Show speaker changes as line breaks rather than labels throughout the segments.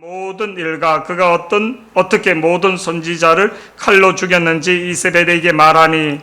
모든 일과 그가 어떻게 모든 선지자를 칼로 죽였는지 이세벨에게 말하니.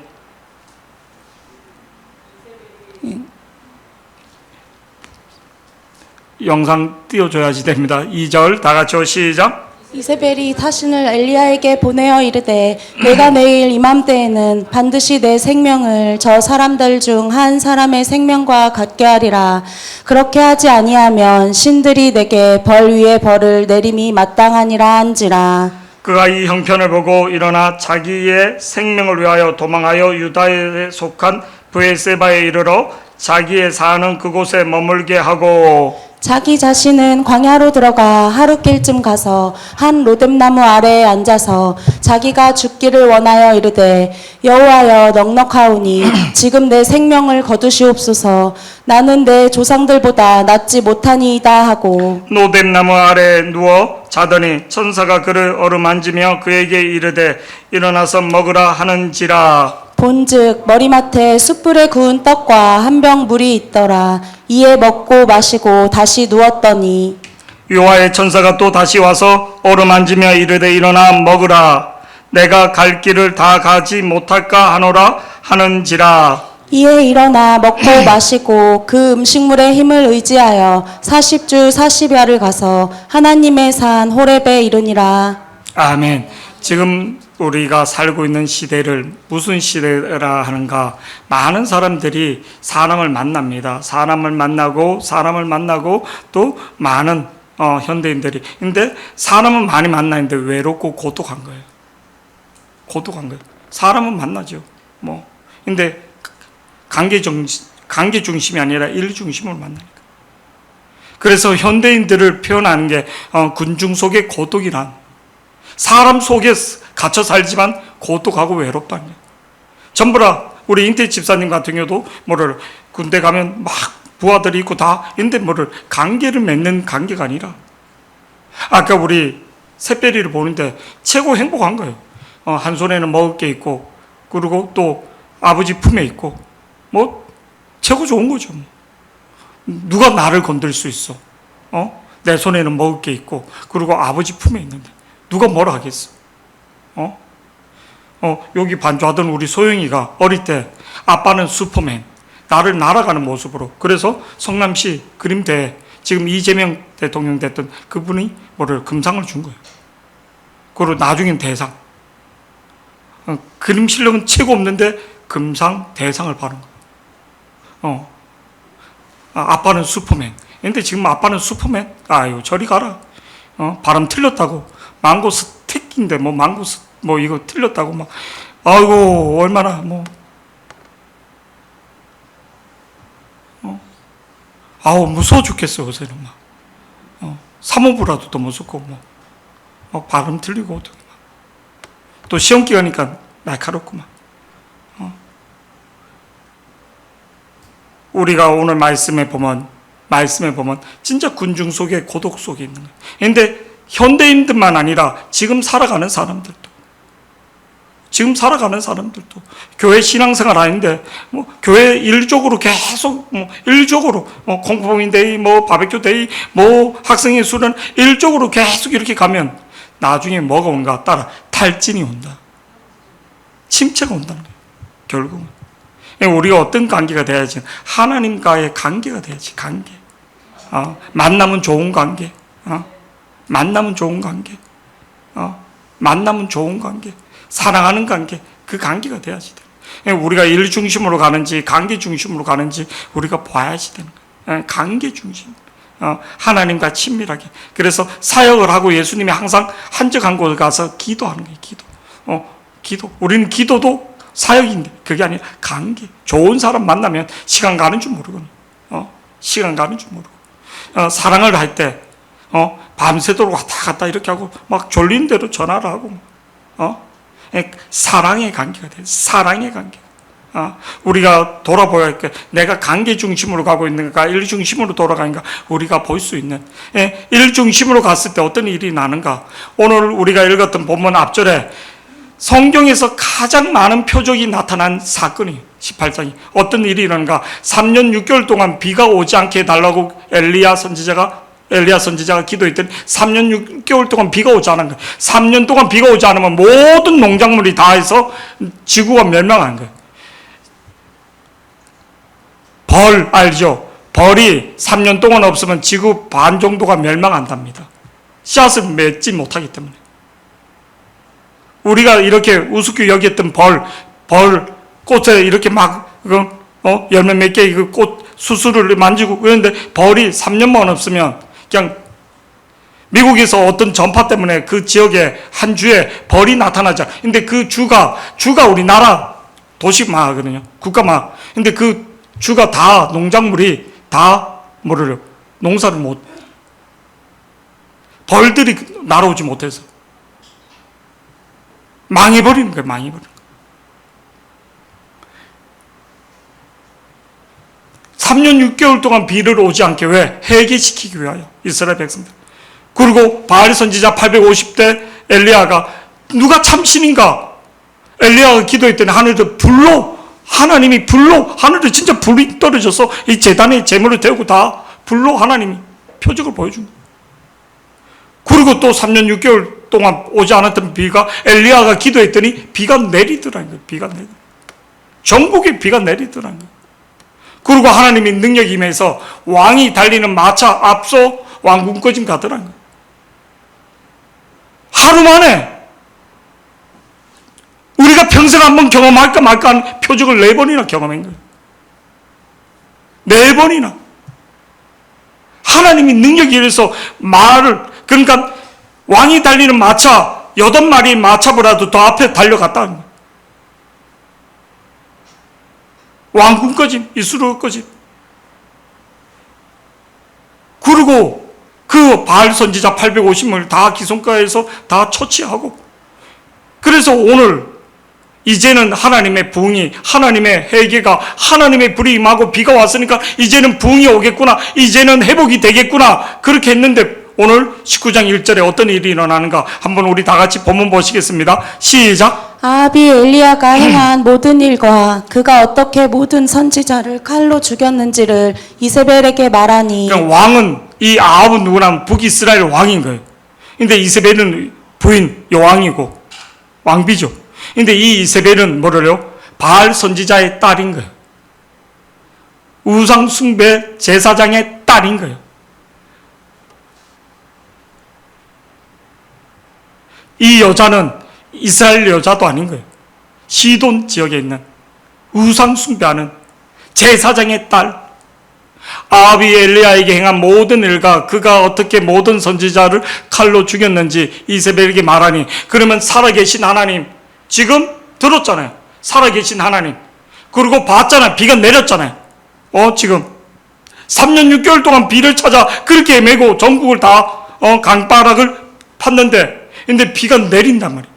영상 띄워줘야지 됩니다. 2절 다 같이요. 시작.
이세벨이 타신을 엘리야에게 보내어 이르되 내가 내일 이맘때에는 반드시 내 생명을 저 사람들 중 한 사람의 생명과 같게 하리라. 그렇게 하지 아니하면 신들이 내게 벌 위에 벌을 내림이 마땅하니라 한지라.
그가 이 형편을 보고 일어나 자기의 생명을 위하여 도망하여 유다에 속한 브에세바에 이르러 자기의 사는 그곳에 머물게 하고
자기 자신은 광야로 들어가 하루길쯤 가서 한 로뎀나무 아래에 앉아서 자기가 죽기를 원하여 이르되 여호와여 넉넉하오니 지금 내 생명을 거두시옵소서. 나는 내 조상들보다 낫지 못하니이다 하고
노뎀나무 아래에 누워 자더니 천사가 그를 어루만지며 그에게 이르되 일어나서 먹으라 하는지라.
본즉 머리맡에 숯불에 구운 떡과 한 병 물이 있더라. 이에 먹고 마시고 다시 누웠더니
여호와의 천사가 또 다시 와서 어루만지며 이르되 일어나 먹으라. 내가 갈 길을 다 가지 못할까 하노라 하는지라.
이에 일어나 먹고 마시고 그 음식물의 힘을 의지하여 40주 40야를 가서 하나님의 산 호렙에 이르니라.
아멘. 지금 우리가 살고 있는 시대를 무슨 시대라 하는가? 많은 사람들이 사람을 만납니다. 사람을 만나고 또 많은 현대인들이. 근데 사람은 많이 만나는데 외롭고 고독한 거예요. 고독한 거예요. 사람은 만나죠. 근데 관계 중심이 아니라 일 중심으로 만나니까. 그래서 현대인들을 표현하는 게 군중 속의 고독이란, 사람 속에 갇혀 살지만 고독하고 외롭다는 거예요. 전부 다 우리 인태 집사님 같은 경우도 군대 가면 막 부하들이 있고 다 있는데 관계를 맺는 관계가 아니라, 아까 우리 샛별이를 보는데 최고 행복한 거예요. 한 손에는 먹을 게 있고 그리고 또 아버지 품에 있고 최고 좋은 거죠. 누가 나를 건들 수 있어? 내 손에는 먹을 게 있고 그리고 아버지 품에 있는데 누가 뭐라 하겠어? 여기 반주하던 우리 소영이가 어릴 때 아빠는 슈퍼맨, 나를 날아가는 모습으로, 그래서 성남시 그림대에 지금 이재명 대통령 됐던 그분이 금상을 준 거예요. 그리고 나중엔 대상. 그림 실력은 최고 없는데 금상, 대상을 받은 거예요. 아빠는 슈퍼맨. 근데 지금 아빠는 슈퍼맨? 아유, 저리 가라. 발음 틀렸다고. 망고 스틱인데 망고 이거 틀렸다고 아이고 얼마나 아우 무서워 죽겠어. 요새는 사모부라도 더 무섭고 발음 틀리고 또 시험 기간이니까 날카롭구만. 우리가 오늘 말씀에 보면 진짜 군중 속에 고독 속에 있는 거예요. 근데 현대인들만 아니라 지금 살아가는 사람들도 교회 신앙생활 아닌데 교회 일적으로 계속 일적으로 콩고봉인 데이 바베큐 데이 학생의 수련 일적으로 계속 이렇게 가면 나중에 뭐가 오는가 따라 탈진이 온다. 침체가 온다는 거예요. 결국은 우리가 어떤 관계가 돼야지? 하나님과의 관계가 돼야지. 관계. 만나면 좋은 관계. 만나면 좋은 관계. 만나면 좋은 관계. 사랑하는 관계. 그 관계가 돼야지. 우리가 일 중심으로 가는지 관계 중심으로 가는지 우리가 봐야지 되는 거예요. 관계 중심. 하나님과 친밀하게. 그래서 사역을 하고 예수님이 항상 한적한 곳에 가서 기도하는 거예요. 기도. 우리는 기도도 사역인데 그게 아니라 관계. 좋은 사람 만나면 시간 가는 줄 모르거든요. 시간 가는 줄 모르고. 사랑을 할 때 밤새도록 왔다 갔다 이렇게 하고 졸린 대로 전화를 하고 사랑의 관계가 돼요. 사랑의 관계. 우리가 돌아보야 할 게 내가 관계 중심으로 가고 있는가 일 중심으로 돌아가는가 우리가 볼 수 있는. 일 중심으로 갔을 때 어떤 일이 나는가. 오늘 우리가 읽었던 본문 앞절에 성경에서 가장 많은 표적이 나타난 사건이 18장이 어떤 일이 일어나는가. 3년 6개월 동안 비가 오지 않게 해달라고 엘리야 선지자가 엘리야 선지자가 기도했더니 3년 6개월 동안 비가 오지 않은 거예요. 3년 동안 비가 오지 않으면 모든 농작물이 다 해서 지구가 멸망한 거예요. 벌 알죠? 벌이 3년 동안 없으면 지구 반 정도가 멸망한답니다. 씨앗을 맺지 못하기 때문에. 우리가 이렇게 우습게 여겼던 벌 꽃에 이렇게 막 열매 몇 개 그 꽃 수수를 만지고 그런데 벌이 3년만 없으면 그냥 미국에서 어떤 전파 때문에 그 지역에 한 주에 벌이 나타나자. 근데 그 주가 우리나라 도시마거든요. 국가마. 근데 그 주가 다 농작물이 다 뭐를 농사를 못 벌들이 날아오지 못해서 망해버리는 거예요. 망해버리는 거예요. 3년 6개월 동안 비를 오지 않게 왜? 회개시키기 위하여 이스라엘 백성들. 그리고 바알 선지자 850대 엘리야가 누가 참신인가? 엘리야가 기도했더니 하늘도 불로 하나님이 불로 하늘에 진짜 불이 떨어져서 이 제단에 제물을 태우고 다 불로 하나님이 표적을 보여준 거예요. 그리고 또 3년 6개월 동안 오지 않았던 비가 엘리야가 기도했더니 비가 내리더라는 거예요. 비가 내리더라는 거예요. 전국에 비가 내리더라는 거예요. 그리고 하나님이 능력이 임해서 왕이 달리는 마차 앞서 왕궁까지 가더라는 거예요. 하루 만에 우리가 평생 한번 경험할까 말까 하는 표적을 4번이나 경험한 거예요. 4번이나. 하나님이 능력이 이래서 그러니까 왕이 달리는 마차 8마리 마차보다도 더 앞에 달려갔다는 거예요. 왕궁까지 이스라엘까지. 그리고 그 바알 선지자 850명을 다 기송가에서 다 처치하고. 그래서 오늘 이제는 하나님의 부흥이, 하나님의 회개가, 하나님의 불이 임하고 비가 왔으니까 이제는 부흥이 오겠구나, 이제는 회복이 되겠구나, 그렇게 했는데 오늘 19장 1절에 어떤 일이 일어나는가 한번 우리 다 같이 본문 보시겠습니다. 시작.
아합이 엘리야가 행한 모든 일과 그가 어떻게 모든 선지자를 칼로 죽였는지를 이세벨에게 말하니.
그러니까 왕은, 이 아합은 누구냐면 북이스라엘 왕인 거예요. 근데 이세벨은 부인 여왕이고 왕비죠. 근데 이 이세벨은 뭐래요? 바알 선지자의 딸인 거예요. 우상 숭배 제사장의 딸인 거예요. 이 여자는 이스라엘 여자도 아닌 거예요. 시돈 지역에 있는 우상 숭배하는 제사장의 딸. 아합이 엘리야에게 행한 모든 일과 그가 어떻게 모든 선지자를 칼로 죽였는지 이세벨에게 말하니. 그러면 살아계신 하나님, 지금 들었잖아요. 살아계신 하나님. 그리고 봤잖아요. 비가 내렸잖아요. 지금 3년 6개월 동안 비를 찾아 그렇게 메고 전국을 다 강바락을 팠는데 근데 비가 내린단 말이에요.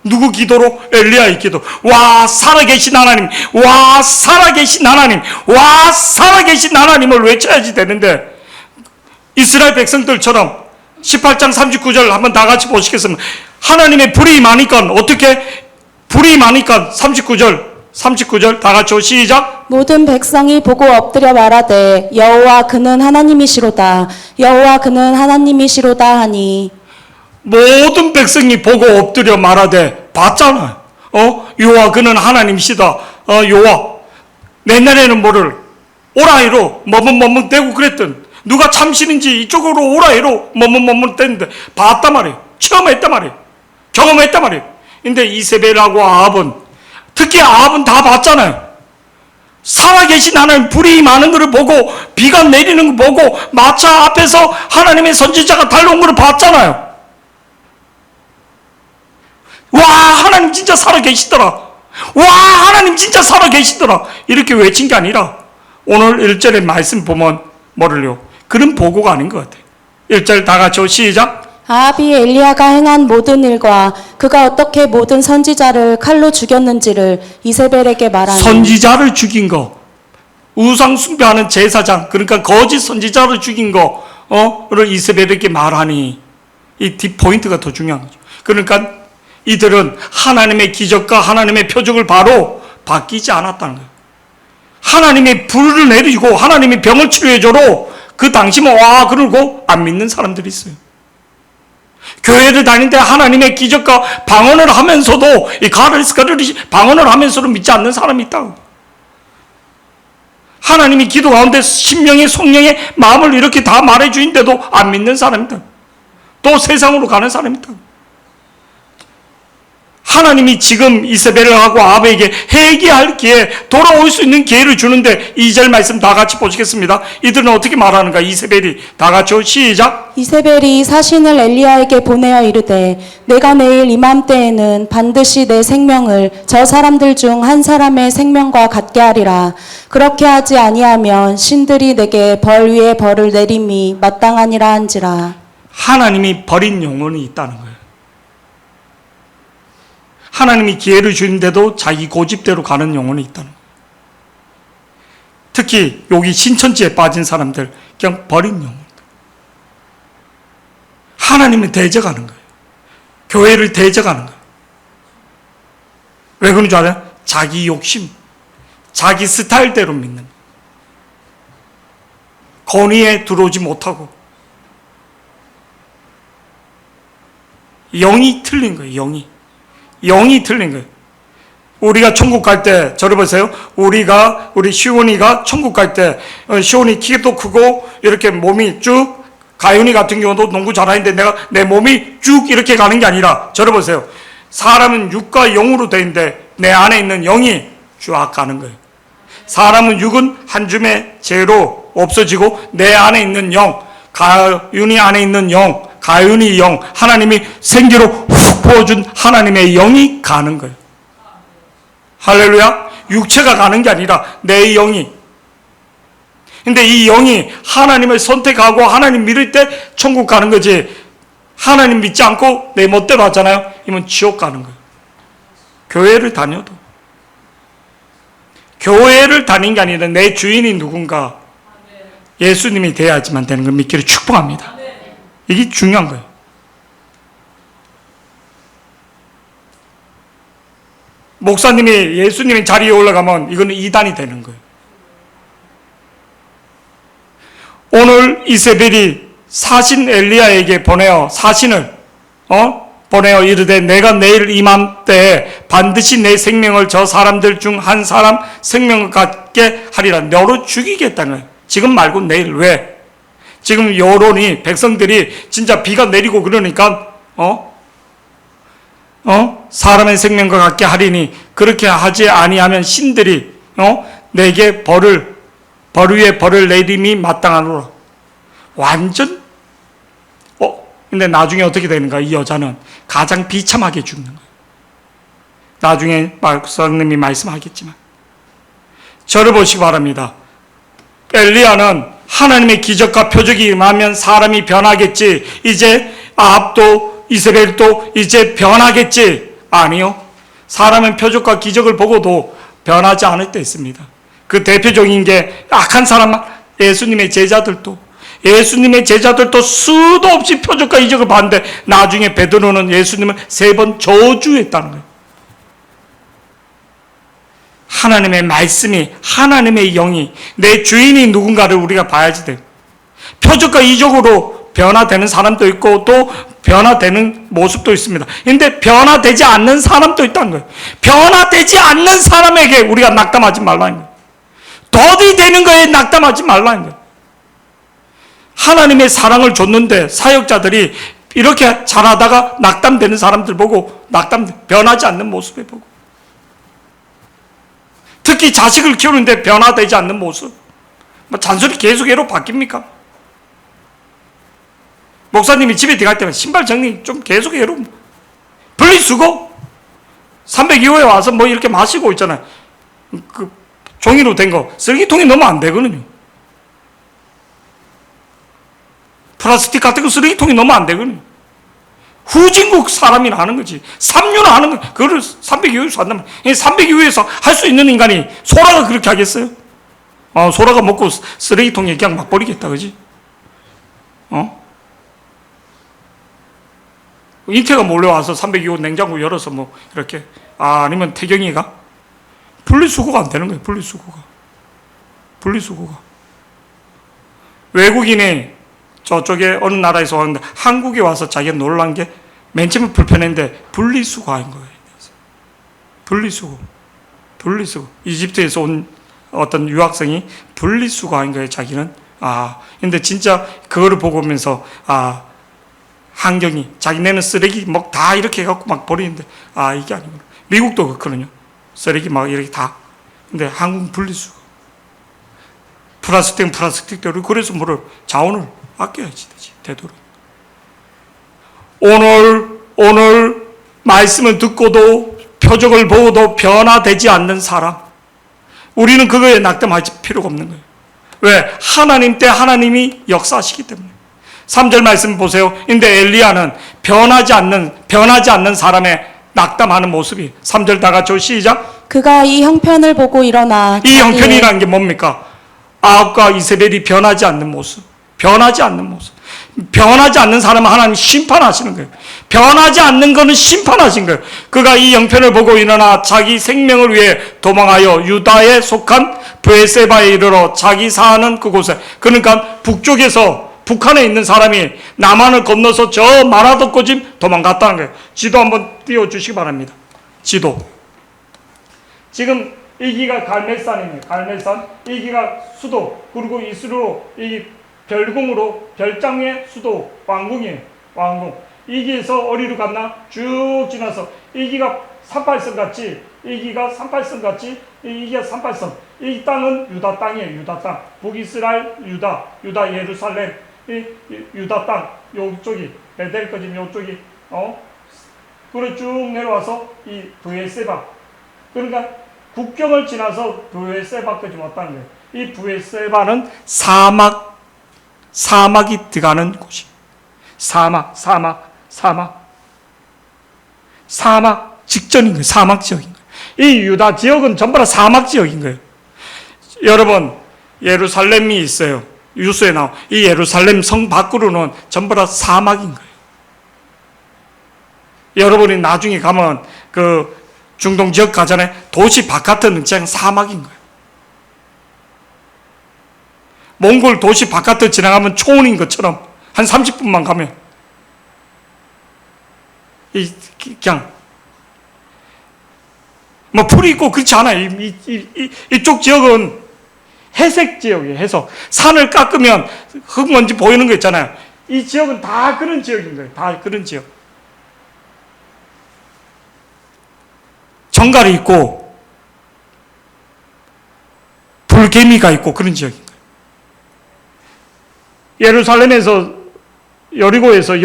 누구 기도로? 엘리야의 기도. 와 살아계신 하나님, 와 살아계신 하나님, 와 살아계신 하나님을 외쳐야지 되는데 이스라엘 백성들처럼 18장 39절 한번 다 같이 보시겠습니다. 하나님의 불이 임하니까 어떻게? 불이 임하니까 39절 다 같이 시작.
모든 백성이 보고 엎드려 말하되 여호와 그는 하나님이시로다, 여호와 그는 하나님이시로다 하니.
모든 백성이 보고 엎드려 말하되 봤잖아요. 여호와 그는 하나님이시다. 여호와 옛날에는 뭐를 오라이로 머뭇머뭇대고 그랬던, 누가 참신인지 이쪽으로 오라이로 머뭇머뭇댔는데 봤단 말이에요. 체험했단 말이에요. 경험했단 말이에요. 근데 이세벨하고 아합은, 특히 아합은 다 봤잖아요. 살아계신 하나님 불이 임하는 것을 보고 비가 내리는 거 보고 마차 앞에서 하나님의 선지자가 달려온 것을 봤잖아요. 와 하나님 진짜 살아계시더라, 와 하나님 진짜 살아계시더라, 이렇게 외친 게 아니라 오늘 1절의 말씀 보면 뭐를요? 그런 보고가 아닌 것 같아요. 1절 다 같이 시작.
아합이 엘리야가 행한 모든 일과 그가 어떻게 모든 선지자를 칼로 죽였는지를 이세벨에게 말하니.
선지자를 죽인 거, 우상 숭배하는 제사장, 그러니까 거짓 선지자를 죽인 거를 이세벨에게 말하니. 이 뒷포인트가 더 중요한 거죠. 그러니까 이들은 하나님의 기적과 하나님의 표적을 바로 바뀌지 않았다는 거예요. 하나님의 불을 내리고 하나님이 병을 치료해줘로 그 당시면 와 그러고 안 믿는 사람들이 있어요. 교회를 다니는데 하나님의 기적과 방언을 하면서도 이 가르스가를 방언을 하면서도 믿지 않는 사람이 있다고. 하나님이 기도 가운데 심령의 성령의 마음을 이렇게 다 말해주는데도 안 믿는 사람이 있다. 또 세상으로 가는 사람이 있다. 하나님이 지금 이세벨하고 아합에게 회개할 기회, 돌아올 수 있는 기회를 주는데 2절 말씀 다 같이 보시겠습니다. 이들은 어떻게 말하는가? 이세벨이 다 같이요. 시작.
이세벨이 사신을 엘리야에게 보내어 이르되 내가 내일 이맘때에는 반드시 내 생명을 저 사람들 중 한 사람의 생명과 같게 하리라. 그렇게 하지 아니하면 신들이 내게 벌 위에 벌을 내림이 마땅하니라 한지라.
하나님이 버린 영혼이 있다는 거예요. 하나님이 기회를 주는데도 자기 고집대로 가는 영혼이 있다는 거예요. 특히 여기 신천지에 빠진 사람들 그냥 버린 영혼. 하나님을 대적하는 거예요. 교회를 대적하는 거예요. 왜 그런 줄 알아요? 자기 욕심, 자기 스타일대로 믿는 거예요. 권위에 들어오지 못하고 영이 틀린 거예요. 영이 틀린 거예요. 우리가 천국 갈 때, 저를 보세요. 우리 시온이가 천국 갈 때, 시온이 키도 크고, 이렇게 몸이 쭉, 가윤이 같은 경우도 농구 잘하는데 내 몸이 쭉 이렇게 가는 게 아니라, 저를 보세요. 사람은 육과 영으로 돼 있는데, 내 안에 있는 영이 쫙 가는 거예요. 사람은 육은 한 줌의 죄로 없어지고, 내 안에 있는 영, 가윤이 안에 있는 영, 가윤이 영, 하나님이 생기로 훅 부어준 하나님의 영이 가는 거예요. 할렐루야. 육체가 가는 게 아니라 내 영이. 근데 이 영이 하나님을 선택하고 하나님 믿을 때 천국 가는 거지, 하나님 믿지 않고 내 멋대로 하잖아요. 이건 지옥 가는 거예요. 교회를 다녀도, 교회를 다닌 게 아니라 내 주인이 누군가 예수님이 돼야지만 되는 걸 믿기를 축복합니다. 이게 중요한 거예요. 목사님이 예수님의 자리에 올라가면 이거는 이단이 되는 거예요. 오늘 이세벨이 사신 엘리야에게 보내어 이르되 내가 내일 이맘때에 반드시 내 생명을 저 사람들 중 한 사람 생명을 갖게 하리라. 너로 죽이겠다는 거예요. 지금 말고 내일. 왜? 지금 여론이, 백성들이 진짜 비가 내리고 그러니까 사람의 생명과 같게 하리니 그렇게 하지 아니하면 신들이 내게 벌 위에 벌을 내림이 마땅하노라. 완전 근데 나중에 어떻게 되는가? 이 여자는 가장 비참하게 죽는 거예요. 나중에 박사님이 말씀하겠지만 저를 보시기 바랍니다. 엘리야는 하나님의 기적과 표적이 임하면 사람이 변하겠지, 이제 아합도 이스라엘도 이제 변하겠지. 아니요. 사람은 표적과 기적을 보고도 변하지 않을 때 있습니다. 그 대표적인 게 악한 사람만, 예수님의 제자들도 수도 없이 표적과 이적을 봤는데 나중에 베드로는 예수님을 3번 저주했다는 거예요. 하나님의 말씀이, 하나님의 영이, 내 주인이 누군가를 우리가 봐야지 돼요. 표적과 이적으로 변화되는 사람도 있고 또 변화되는 모습도 있습니다. 그런데 변화되지 않는 사람도 있다는 거예요. 변화되지 않는 사람에게 우리가 낙담하지 말라는 거예요. 더디 되는 거에 낙담하지 말라는 거예요. 하나님의 사랑을 줬는데 사역자들이 이렇게 잘하다가 낙담되는 사람들 보고 변하지 않는 모습을 보고, 특히 자식을 키우는데 변화되지 않는 모습, 잔소리 계속 해로 바뀝니까? 목사님이 집에 들어갈 때면 신발 정리 좀 계속 해로 분리수거 302호에 와서 이렇게 마시고 있잖아요. 그 종이로 된 거 쓰레기통에 넣으면 안 되거든요. 플라스틱 같은 거 쓰레기통에 넣으면 안 되거든요. 후진국 사람이나 하는 거지. 삼류나 하는 거, 그거를 302호에서 한다면, 302호에서 할 수 있는 인간이 소라가 그렇게 하겠어요? 소라가 먹고 쓰레기통에 그냥 막 버리겠다, 그지? 인태가 몰려와서 302호 냉장고 열어서 이렇게, 아니면 태경이가? 분리수거가 안 되는 거예요, 분리수거가. 외국인이 저쪽에 어느 나라에서 왔는데 한국에 와서 자기가 놀란 게 맨 처음에 불편했는데 분리수거한 거예요. 분리수거. 이집트에서 온 어떤 유학생이 분리수거한 거예요. 자기는. 근데 진짜 그거를 보고 오면서 환경이 자기네는 쓰레기 막 다 이렇게 해갖고 막 버리는데 이게 아니구나. 미국도 그렇거든요. 쓰레기 막 이렇게 다. 근데 한국은 분리수거. 플라스틱은 플라스틱대로. 그래서 뭐를 자원을 아껴야지 되지. 되도록. 오늘 말씀을 듣고도 표적을 보고도 변화되지 않는 사람. 우리는 그거에 낙담할 필요가 없는 거예요. 왜? 하나님 때 하나님이 역사하시기 때문에. 3절 말씀 보세요. 근데 엘리야는 변하지 않는 사람의 낙담하는 모습이. 3절 다 같이 시작.
그가 이 형편을 보고 일어나
이 형편이라는 게 뭡니까? 아합과 이세벨이 변하지 않는 모습. 변하지 않는 사람은 하나님 심판하시는 거예요. 변하지 않는 것은 심판하신 거예요. 그가 이 형편을 보고 일어나 자기 생명을 위해 도망하여 유다에 속한 브에세바에 이르러 자기 사는 그곳에. 그러니까 북한에 있는 사람이 남한을 건너서 저 마라도 꼬집 도망갔다는 거예요. 지도 한번 띄워주시기 바랍니다. 지도. 지금 여기가 갈멜산입니다. 갈멜산. 여기가 수도. 그리고 이스로 이 별궁으로 별장의 수도 왕궁이에요. 왕궁. 여기에서 어디로 갔나? 쭉 지나서 여기가 38선 같이, 여기가 38선 같이, 여기가 38선. 이 땅은 유다 땅이에요. 유다 땅. 북이스라엘, 유다 예루살렘, 유다 땅. 요쪽이 베델까지 요쪽이 그리고 쭉 내려와서 이 브에세바. 그러니까 국경을 지나서 브에세바까지 왔다는 거예요. 이 브에세바는 사막이 들어가는 곳이. 사막 직전인 거예요. 사막 지역인 거예요. 이 유다 지역은 전부 다 사막 지역인 거예요. 여러분, 예루살렘이 있어요. 유수에 나와. 이 예루살렘 성 밖으로는 전부 다 사막인 거예요. 여러분이 나중에 가면 그 중동 지역 가잖아요. 도시 바깥은 그냥 사막인 거예요. 몽골 도시 바깥을 지나가면 초원인 것처럼 한 30분만 가면 그냥 뭐 풀이 있고 그렇지 않아요. 이쪽 지역은 해색 지역이에요. 해서 산을 깎으면 흙먼지 보이는 거 있잖아요. 이 지역은 다 그런 지역인 거예요. 다 그런 지역. 정갈이 있고 불개미가 있고 그런 지역인 거예요. 예루살렘에서 여리고에서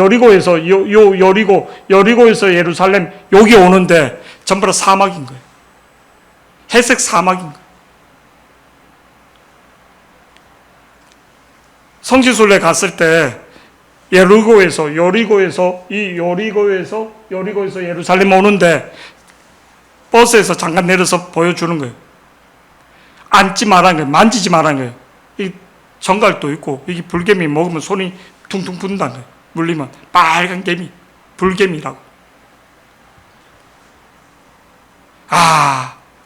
예루살렘 여기 오는데 전부 다 사막인 거예요. 회색 사막인 거예요. 성지순례 갔을 때 여리고에서 예루살렘 오는데 버스에서 잠깐 내려서 보여주는 거예요. 앉지 말라는 거예요. 만지지 말라는 거예요. 이 정갈도 있고 이게 불개미 먹으면 손이 퉁퉁 붓는다는 거예요. 물리면 빨간 개미, 불개미라고.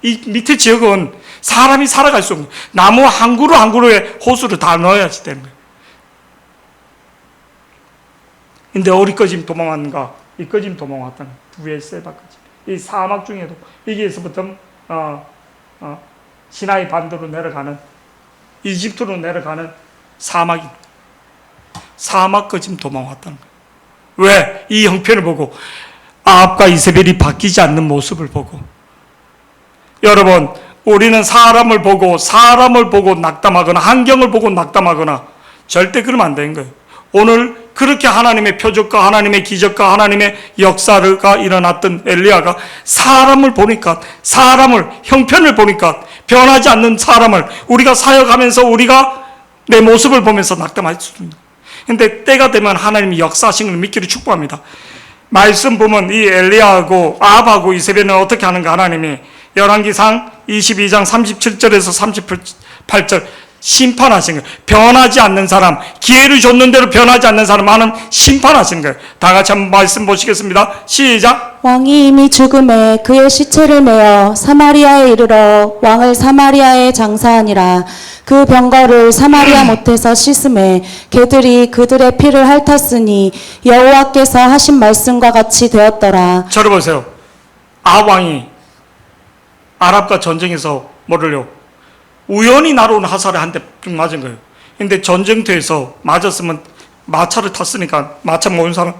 이 밑에 지역은 사람이 살아갈 수 없는 거예요. 나무 한 그루 한 그루에 호수를 다 넣어야지 되는 거예요. 근데 어디까지 도망왔는가? 이까지 도망왔다는 브에세바까지. 이 사막 중에도 여기에서부터 시나이 반도로 내려가는 이집트로 내려가는 사막까지 도망왔다는 거예요. 왜? 이 형편을 보고 아합과 이세벨이 바뀌지 않는 모습을 보고. 여러분, 우리는 사람을 보고 낙담하거나 환경을 보고 낙담하거나 절대 그러면 안 되는 거예요. 오늘 그렇게 하나님의 표적과 하나님의 기적과 하나님의 역사가 일어났던 엘리야가 형편을 보니까 변하지 않는 사람을 우리가 사역하면서 우리가 내 모습을 보면서 낙담할 수 있습니다. 근데 때가 되면 하나님이 역사하신 걸 믿기를 축복합니다. 말씀 보면 이 엘리야하고 아합하고 이세벨은 어떻게 하는가? 하나님이 열왕기상 22장 37절에서 38절 심판하신 거예요. 변하지 않는 사람, 기회를 줬는 대로 변하지 않는 사람 하나님 심판하신 거예요. 다 같이 한번 말씀 보시겠습니다. 시작.
왕이 이미 죽음에 그의 시체를 메어 사마리아에 이르러 왕을 사마리아에 장사하니라. 그 병거를 사마리아 못에서 씻음에 개들이 그들의 피를 핥았으니 여호와께서 하신 말씀과 같이 되었더라.
저를 보세요. 아왕이 아랍과 전쟁에서 뭐를요? 우연히 날아온 화살에 한 대 쭉 맞은 거예요. 근데 전쟁터에서 맞았으면 마차를 탔으니까 마차 모은 사람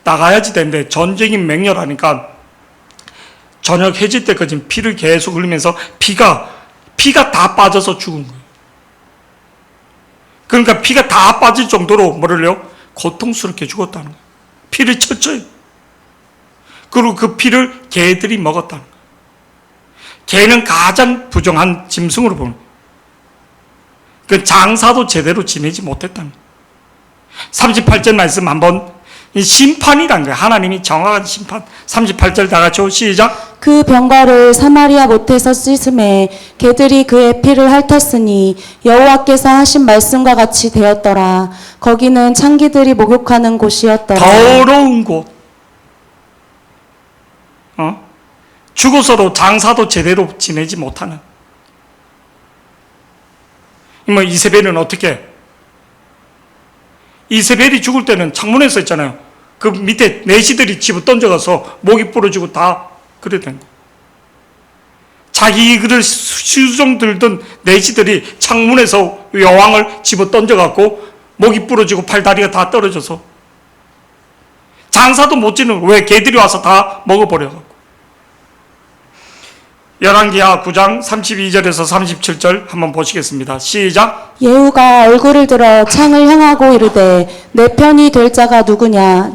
나가야지 되는데 전쟁이 맹렬하니까 저녁 해질 때까지 피를 계속 흘리면서 피가 다 빠져서 죽은 거예요. 그러니까 피가 다 빠질 정도로 뭐를요? 고통스럽게 죽었다는 거예요. 피를 쳤죠. 그리고 그 피를 개들이 먹었다는 거예요. 개는 가장 부정한 짐승으로 보는 거예요. 그 장사도 제대로 지내지 못했다는 거예요. 38절 말씀 한번 이 심판이란 거예요. 하나님이 정확한 심판. 38절 다 같이 시작.
그 병거를 사마리아 못에서 씻음에 개들이 그의 피를 핥았으니 여호와께서 하신 말씀과 같이 되었더라. 거기는 창기들이 목욕하는 곳이었더라.
더러운 곳. 죽어서도 장사도 제대로 지내지 못하는. 뭐 이세벨은 어떻게? 이세벨이 죽을 때는 창문에서 있잖아요. 그 밑에 내시들이 집어 던져가서 목이 부러지고 다 그래 된 거예요. 자기 그를 수종 들던 내시들이 창문에서 여왕을 집어 던져갖고 목이 부러지고 팔다리가 다 떨어져서 장사도 못 지는 왜 개들이 와서 다 먹어버려갖고. 열왕기하 9장 32절에서 37절 한번 보시겠습니다. 시작.
예후가 얼굴을 들어 창을 향하고 이르되 내 편이 될 자가 누구냐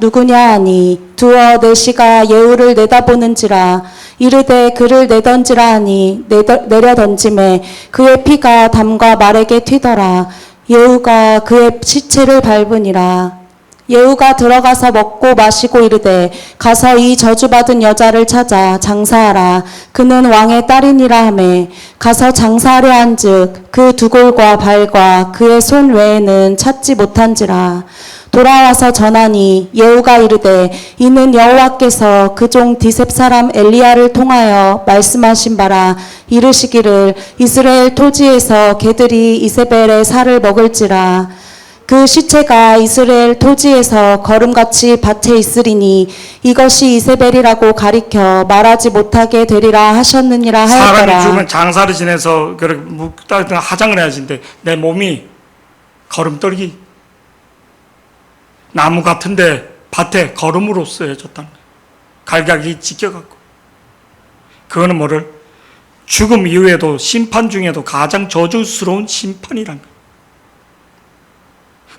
하니 두어 내시가 예후를 내다보는지라 이르되 그를 내던지라 하니 내려 던짐에 그의 피가 담과 말에게 튀더라. 예후가 그의 시체를 밟으니라. 예후가 들어가서 먹고 마시고 이르되 가서 이 저주받은 여자를 찾아 장사하라. 그는 왕의 딸이니라 하매 가서 장사하려 한즉 그 두골과 발과 그의 손 외에는 찾지 못한지라. 돌아와서 전하니 예후가 이르되 이는 여호와께서 그 종 디셉 사람 엘리야를 통하여 말씀하신 바라. 이르시기를 이스라엘 토지에서 개들이 이세벨의 살을 먹을지라. 그 시체가 이스라엘 토지에서 거름같이 밭에 있으리니 이것이 이세벨이라고 가리켜 말하지 못하게 되리라 하셨느니라 하였더라.
사람이 죽으면 장사를 지내서 그렇게 하장을 해야지인데 내 몸이 거름떨기 나무 같은데 밭에 거름으로 쓰여졌다는 거예요. 갈각이 찢겨갖고. 그거는 뭐를? 죽음 이후에도 심판 중에도 가장 저주스러운 심판이란 거예요.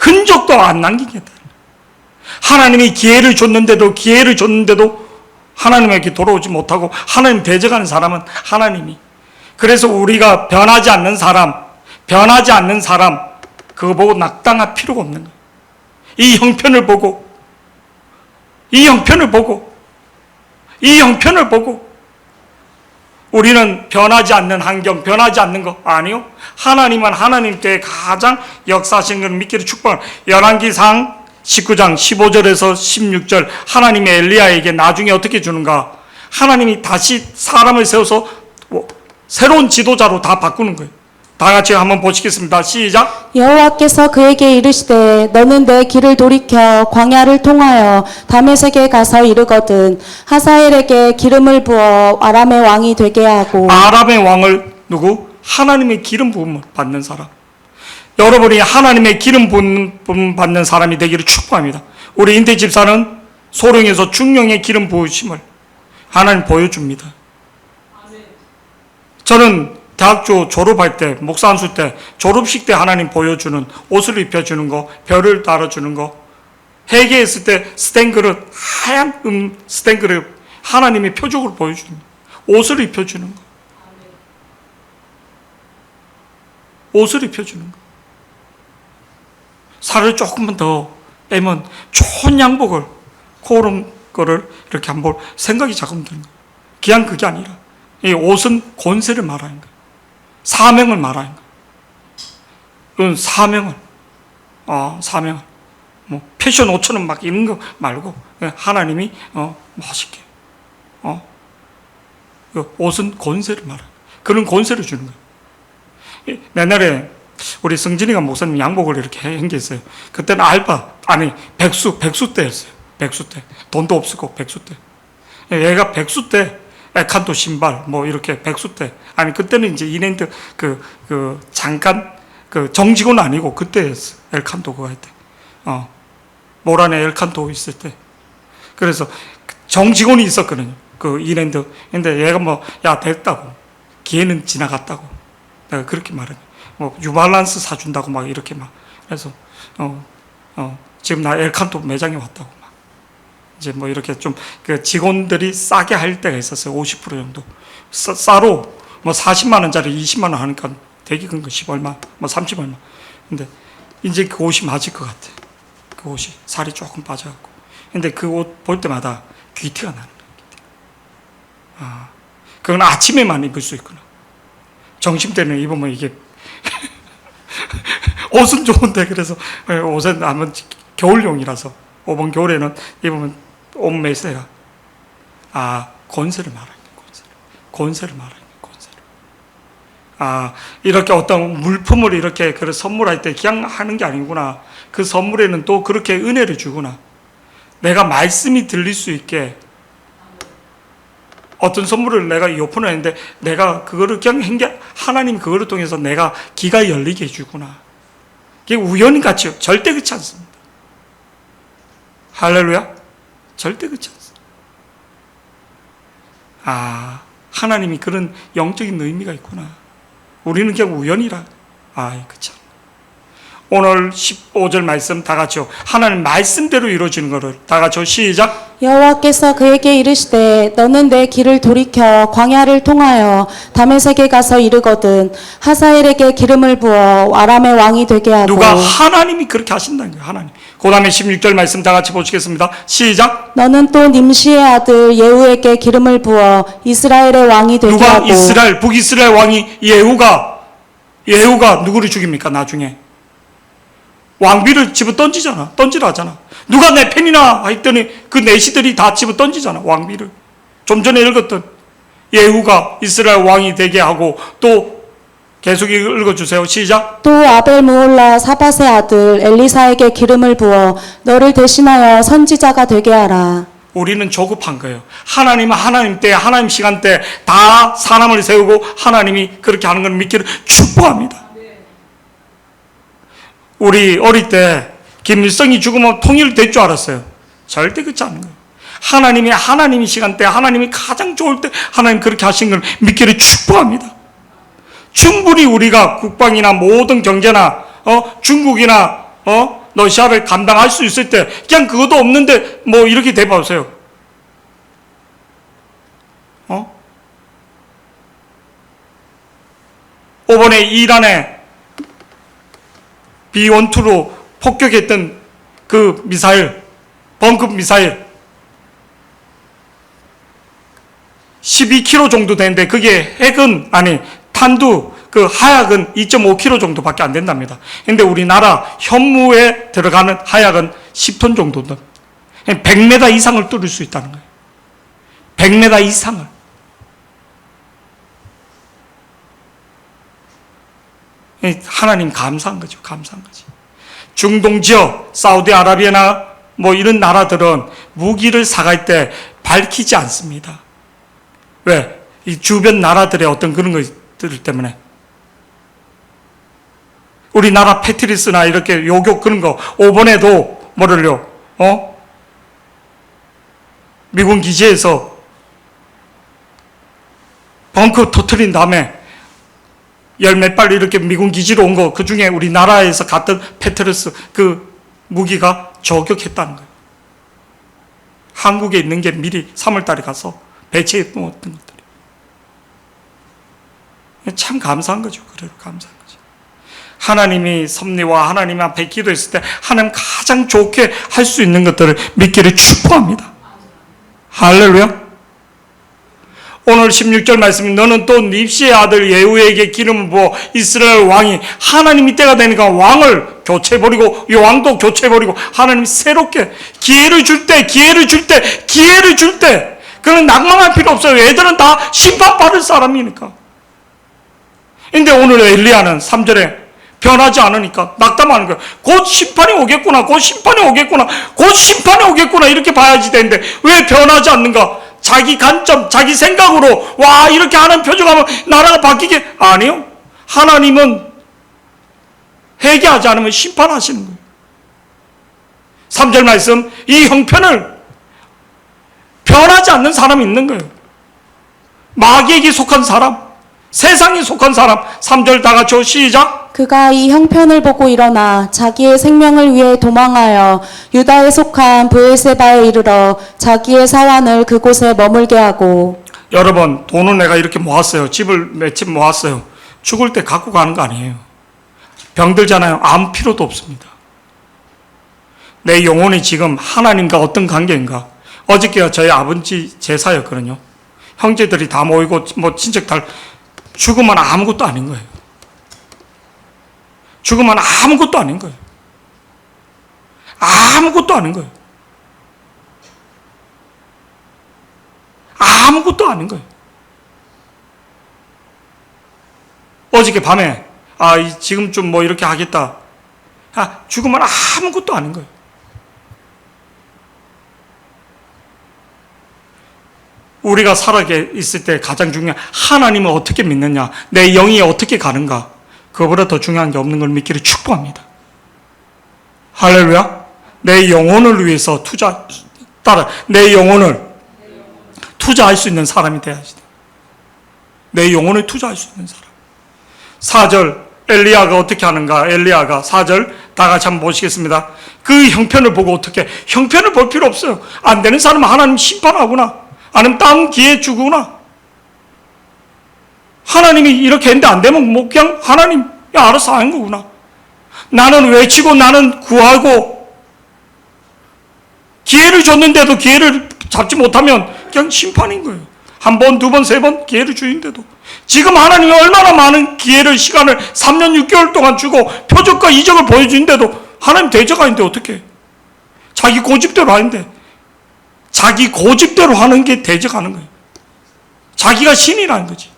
흔적도 안 남기겠다. 하나님이 기회를 줬는데도 하나님에게 돌아오지 못하고 하나님 대적하는 사람은 하나님이. 그래서 우리가 변하지 않는 사람 그거 보고 낙당할 필요가 없는 거예요. 이 형편을 보고 우리는 변하지 않는 환경, 변하지 않는 거 아니요. 하나님은 하나님 때 가장 역사하신 것을 믿기를 축복을. 열왕기상 19장 15절에서 16절 하나님의 엘리야에게 나중에 어떻게 주는가? 하나님이 다시 사람을 세워서 새로운 지도자로 다 바꾸는 거예요. 다 같이 한번 보시겠습니다. 시작.
여호와께서 그에게 이르시되 너는 내 길을 돌이켜 광야를 통하여 다메섹에 가서 이르거든 하사엘에게 기름을 부어 아람의 왕이 되게 하고.
아람의 왕을 누구? 하나님의 기름 부음을 받는 사람. 여러분이 하나님의 기름 부음 받는 사람이 되기를 축복합니다. 우리 인태 집사는 소령에서 중령의 기름 부으심을 하나님 보여줍니다. 저는 대학교 졸업할 때, 목사 안수 때, 졸업식 때 하나님 보여주는 옷을 입혀주는 거, 별을 달아주는 거, 회개했을 때 스텐그릇, 하얀 스텐그릇 하나님의 표적으로 보여주는 거, 옷을 입혀주는 거, 옷을 입혀주는 거. 살을 조금만 더 빼면 좋은 양복을, 그런 거를 이렇게 한번 생각이 자꾸 드는 거예요. 그냥 그게 아니라, 이 옷은 권세를 말하는 거예요. 사명을 말하는 거예요. 이건 사명을, 사명을. 뭐, 패션 5,000원 막 이런 거 말고, 하나님이, 멋있게, 그 옷은 권세를 말하는, 그런 권세를 주는 거예요. 옛날에 우리 성진이가 목사님 양복을 이렇게 한 게 있어요. 그때는 백수 때였어요. 백수 때. 돈도 없었고, 백수 때. 얘가 백수 때, 에칸토 신발, 뭐, 이렇게 백수 때. 그때는 이제 이랜드, 잠깐, 정직원 아니고, 그때였어. 엘칸토 그거 할 때. 모란에 엘칸토 있을 때. 그래서, 정직원이 있었거든요. 그 이랜드. 근데 얘가 뭐, 야, 됐다고. 기회는 지나갔다고. 내가 그렇게 말해. 뭐, 뉴발란스 사준다고 막 이렇게 막. 그래서, 지금 나 엘칸토 매장에 왔다고 막. 이제 뭐 이렇게 좀 그 직원들이 싸게 할 때가 있었어요. 50% 정도. 싸로 뭐 40만 원짜리 20만 원 하니까 되게 큰 거 10얼마, 뭐 30얼마. 근데 이제 그 옷이 맞을 것 같아. 그 옷이 살이 조금 빠져갖고. 근데 그 옷 볼 때마다 귀티가 나는 거예요. 그건 아침에만 입을 수 있구나. 점심 때는 입으면 이게 옷은 좋은데 그래서 옷은 아마 겨울용이라서 5번 겨울에는 입으면 옷 매세가 권세를 말하는 권세를 말하는 권세를. 이렇게 어떤 물품을 이렇게 그 선물할 때 그냥 하는 게 아니구나. 그 선물에는 또 그렇게 은혜를 주구나. 내가 말씀이 들릴 수 있게 어떤 선물을 내가 오픈을 했는데 내가 그거를 그냥 한 게 하나님 그거를 통해서 내가 귀가 열리게 해주구나. 이게 우연히 같이요. 절대 그렇지 않습니다. 할렐루야? 절대 그렇지 않습니다. 하나님이 그런 영적인 의미가 있구나. 우리는 그냥 우연이라. 그렇죠. 오늘 15절 말씀 다 같이요. 하나님 말씀대로 이루어지는 것을 다 같이요. 시작.
여호와께서 그에게 이르시되 너는 내 길을 돌이켜 광야를 통하여 다메섹에 가서 이르거든 하사엘에게 기름을 부어 아람의 왕이 되게 하고.
누가? 하나님이 그렇게 하신다는 거예요. 하나님. 그 다음에 16절 말씀 다 같이 보시겠습니다. 시작.
너는 또 nim시의 아들 예후에게 기름을 부어 이스라엘의 왕이 되게
누가?
하고.
이스라엘, 북이스라엘 왕이 예후가 누구를 죽입니까? 나중에 왕비를 집어 던지라 하잖아. 누가 내 팬이나 했더니 그 내시들이 다 집어 던지잖아. 왕비를. 좀 전에 읽었던 예후가 이스라엘 왕이 되게 하고. 또 계속 읽어주세요. 시작.
또 아벨 무올라 사밧의 아들 엘리사에게 기름을 부어 너를 대신하여 선지자가 되게 하라.
우리는 조급한 거예요. 하나님은 하나님 때, 하나님 시간 때 다 사람을 세우고 하나님이 그렇게 하는 걸 믿기를 축복합니다. 우리 어릴 때 김일성이 죽으면 통일될 줄 알았어요. 절대 그렇지 않은 거예요. 하나님이 시간 때, 하나님이 가장 좋을 때 하나님 그렇게 하신 걸 믿기를 축복합니다. 충분히 우리가 국방이나 모든 경제나 중국이나 러시아를 감당할 수 있을 때 그냥 그것도 없는데 뭐 이렇게 돼보세요. 이번에 이란에 B-12로 폭격했던 그 미사일, 벙급 미사일 12km 정도 되는데 그게 핵은 탄두 그 하약은 2.5kg 정도밖에 안 된답니다. 근데 우리나라 현무에 들어가는 하약은 10톤 정도는 100m 이상을 뚫을 수 있다는 거예요. 100m 이상을. 하나님 감사한 거죠. 감사한 거지. 중동 지역, 사우디아라비아나 뭐 이런 나라들은 무기를 사갈 때 밝히지 않습니다. 왜? 이 주변 나라들의 어떤 그런 것들 때문에. 우리나라 패트리스나 이렇게 요격 그런 거, 5번에도 뭐를요, 미군 기지에서 벙커 터트린 다음에 열 몇 발 이렇게 미군 기지로 온 거, 그 중에 우리나라에서 갔던 패트리스 그 무기가 저격했다는 거예요. 한국에 있는 게 미리 3월 달에 가서 배치해 놓았던 것들이. 참 감사한 거죠. 그래도 감사한 거죠. 하나님이 섭리와 하나님 앞에 기도했을 때 하나님 가장 좋게 할 수 있는 것들을 믿기를 축복합니다. 할렐루야. 오늘 16절 말씀이 너는 또 닙시의 아들 예후에게 기름을 부어 이스라엘 왕이 하나님이 때가 되니까 왕을 교체해버리고 이 왕도 교체해버리고 하나님이 새롭게 기회를 줄 때 그는 낭망할 필요 없어요. 애들은 다 심판받을 사람이니까. 근데 오늘 엘리야는 3절에 변하지 않으니까 낙담하는 거예요. 곧 심판이 오겠구나 이렇게 봐야지 되는데 왜 변하지 않는가? 자기 관점, 자기 생각으로 와 이렇게 하는 표정하면 나라가 바뀌게 아니요. 하나님은 회개하지 않으면 심판하시는 거예요. 3절 말씀 이 형편을 변하지 않는 사람이 있는 거예요. 마귀에게 속한 사람, 세상에 속한 사람. 3절 다 같이 시작.
그가 이 형편을 보고 일어나 자기의 생명을 위해 도망하여 유다에 속한 브엘세바에 이르러 자기의 사환을 그곳에 머물게 하고.
여러분, 돈은 내가 이렇게 모았어요. 집을 몇 집 모았어요. 죽을 때 갖고 가는 거 아니에요. 병들잖아요. 아무 필요도 없습니다. 내 영혼이 지금 하나님과 어떤 관계인가? 어저께가 저희 아버지 제사였거든요. 형제들이 다 모이고 뭐 친척 다 죽으면 아무것도 아닌 거예요. 죽으면 아무것도 아닌 거예요. 아무것도 아닌 거예요. 아무것도 아닌 거예요. 어저께 밤에 지금 좀 뭐 이렇게 하겠다. 죽으면 아무것도 아닌 거예요. 우리가 살아 있을 때 가장 중요한 하나님을 어떻게 믿느냐, 내 영이 어떻게 가는가, 그거보다 더 중요한 게 없는 걸 믿기를 축복합니다. 할렐루야. 내 영혼을 위해서 내 영혼을 투자할 수 있는 사람이 돼야지. 내 영혼을 투자할 수 있는 사람. 4절 엘리야가 어떻게 하는가? 엘리야가 4절 다 같이 한번 보시겠습니다. 그 형편을 보고 어떻게, 형편을 볼 필요 없어요. 안 되는 사람은 하나님 심판하구나, 아니면 다음 기회에 주구나. 하나님이 이렇게 했는데 안 되면 뭐 그냥 하나님 알아서 하는 거구나. 나는 외치고 나는 구하고 기회를 줬는데도 기회를 잡지 못하면 그냥 심판인 거예요. 한 번, 두 번, 세 번 기회를 주는데도. 지금 하나님이 얼마나 많은 기회를, 시간을 3년 6개월 동안 주고 표적과 이적을 보여주는데도 하나님 대적 아닌데 어떻게? 자기 고집대로 하는데, 자기 고집대로 하는 게 대적하는 거예요. 자기가 신이라는 거지.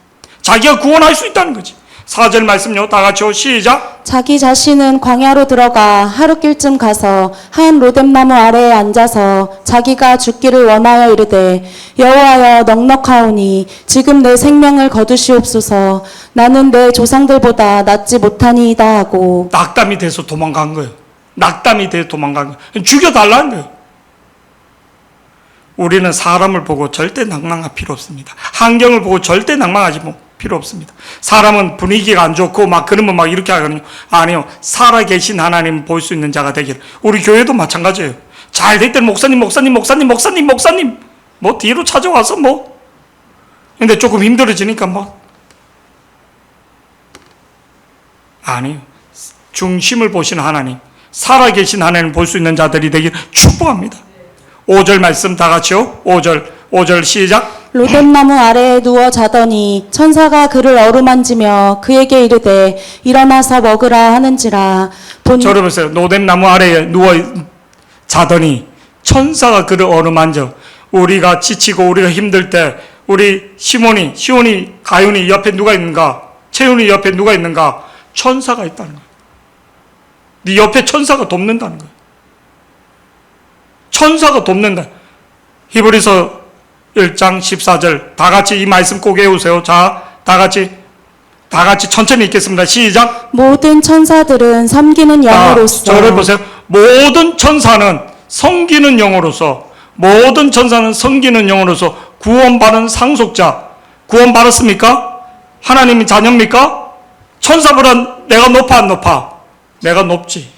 자기가 구원할 수 있다는 거지. 4절 말씀요. 다 같이요. 시작.
자기 자신은 광야로 들어가 하루길쯤 가서 한 로뎀나무 아래에 앉아서 자기가 죽기를 원하여 이르되 여호와여 넉넉하오니 지금 내 생명을 거두시옵소서. 나는 내 조상들보다 낫지 못하니이다 하고.
낙담이 돼서 도망간 거예요. 낙담이 돼서 도망간 거예요. 죽여달라는 거예요. 우리는 사람을 보고 절대 낭망할 필요 없습니다. 환경을 보고 절대 낭망하지 필요 없습니다. 사람은 분위기가 안 좋고 그러면 이렇게 하거든요. 아니요. 살아계신 하나님 볼 수 있는 자가 되길. 우리 교회도 마찬가지예요. 잘 될 때는 목사님 뭐 뒤로 찾아와서 뭐. 근데 조금 힘들어지니까 아니요. 중심을 보시는 하나님, 살아계신 하나님 볼 수 있는 자들이 되길 축복합니다. 5절 말씀 다 같이요. 5절 시작.
로뎀나무 아래에 누워 자더니 천사가 그를 어루만지며 그에게 이르되 일어나서 먹으라 하는지라.
저를 보세요. 로뎀나무 아래에 누워 자더니 천사가 그를 어루만져. 우리가 지치고 우리가 힘들 때 우리 시온이 가윤이 옆에 누가 있는가? 채윤이 옆에 누가 있는가? 천사가 있다는 거예요. 네 옆에 천사가 돕는다는 거예요. 천사가 돕는다. 히브리서 1장 14절 다 같이 이 말씀 꼭 외우세요. 자, 다 같이 천천히 읽겠습니다. 시작.
모든 천사들은 섬기는 영으로서.
저를 보세요. 모든 천사는 섬기는 영으로서 구원받은 상속자. 구원받았습니까? 하나님이 자녀입니까? 천사보다 내가 높아 안 높아? 내가 높지.